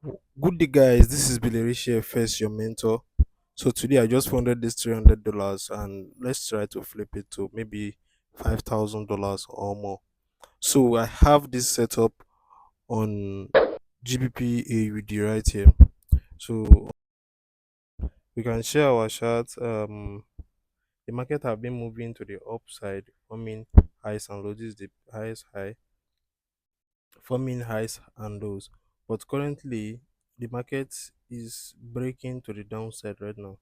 Good day, guys. This is Billy here, first your mentor. So today I just funded this $300, and let's try to flip it to maybe $5,000 or more. So I have this set up on GBP AUD right here. So we can share our charts. The market have been moving to the upside, forming highs and lows. This is the highest high, forming highs and lows. But currently, the market is breaking to the downside right now.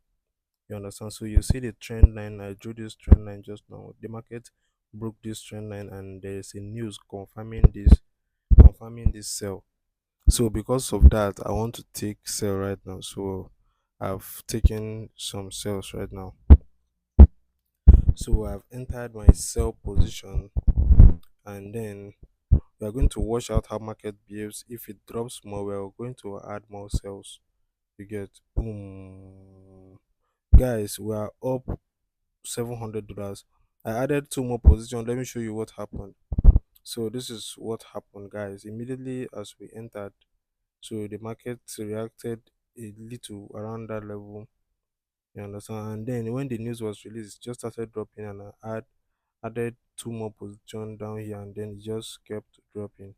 You understand? So you see the trend line. I drew this trend line just now. The market broke this trend line, and there is a news confirming this sell. So because of that, I want to take sell right now. So I've taken some sales right now. So I've entered my sell position, and then we are going to watch out how market behaves. If it drops more, we are going to add more sales. You get boom, guys. We are up $700. I added two more positions. Let me show you what happened. So this is what happened, guys. Immediately as we entered, so the market reacted a little around that level. You understand? And then when the news was released, it just started dropping, and added two more positions down here, and then it just kept dropping.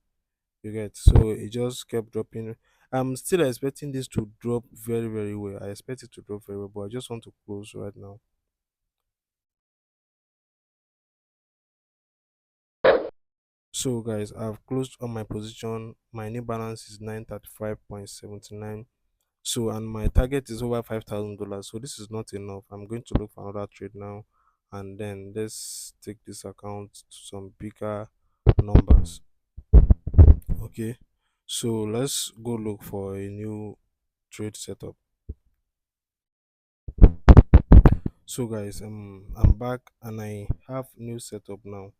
You get, so it just kept dropping. I'm still expecting this to drop very very well. I expect it to drop very well, but I just want to close right now. So guys, I've closed on my position. My new balance is 935.79. So and my target is over $5,000. So this is not enough. I'm going to look for another trade now, and then let's take this account to some bigger numbers. Okay. So let's go look for a new trade setup. So guys, I'm back and I have new setup now.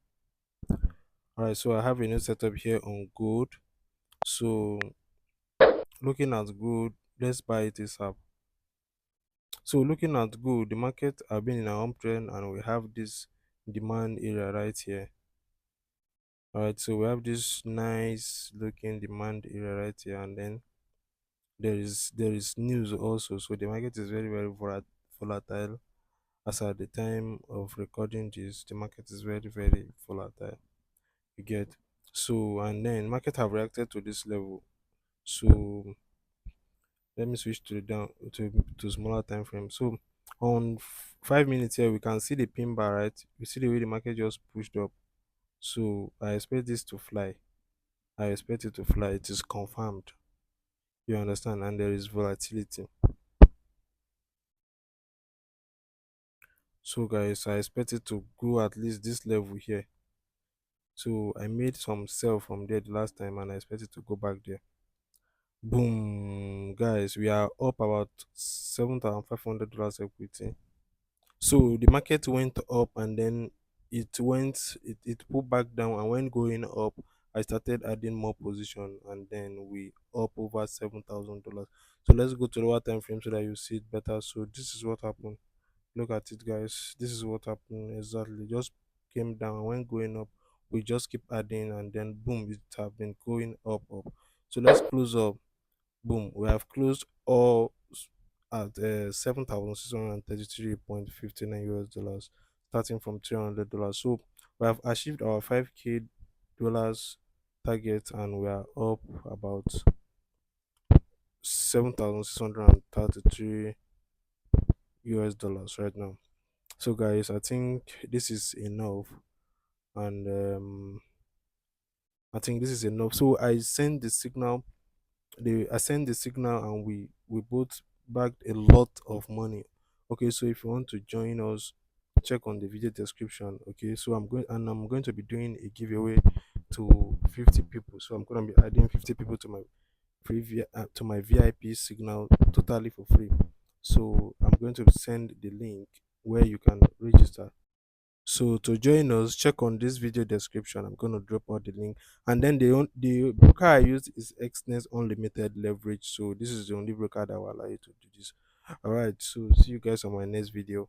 Alright, so I have a new setup here on gold. So looking at gold, let's buy it ASAP. So looking at gold, the market have been in an uptrend, and we have this demand area right here. Alright, so we have this nice looking demand area right here, and then there is news also. So the market is very very volatile. As at the time of recording this, the market is very very volatile. You get, so and then market have reacted to this level. So let me switch to the down to smaller time frame. So on 5 minutes here, we can see the pin bar, right? You see the way the market just pushed up. So I expect this to fly. I expect it to fly. It is confirmed. You understand? And there is volatility. So guys, I expect it to go at least this level here. So I made some sell from there the last time, and I expect it to go back there. Boom, guys, we are up about $7,500 equity. So the market went up, and then it pulled back down, and when going up, I started adding more position, and then we up over $7,000. So let's go to lower time frame so that you see it better. So this is what happened. Look at it, guys. This is what happened exactly. Just came down, and when going up, we just keep adding, and then boom, it have been going up. So let's close up. Boom, we have closed all at 7,633.59 US dollars, starting from $300. So we have achieved our 5K dollars target, and we are up about 7,633 US dollars right now. So guys, I think this is enough, and I think this is enough. So I send the signal, I send the signal, and we both bagged a lot of money. Okay, so if you want to join us, check on the video description. Okay, so I'm going to be doing a giveaway to 50 people. So I'm going to be adding 50 people to my to my VIP signal totally for free. So I'm going to send the link where you can register. So to join us, check on this video description. I'm gonna drop out the link, and then the broker I use is Xness Unlimited Leverage. So this is the only broker that will allow you to do this. All right. So see you guys on my next video.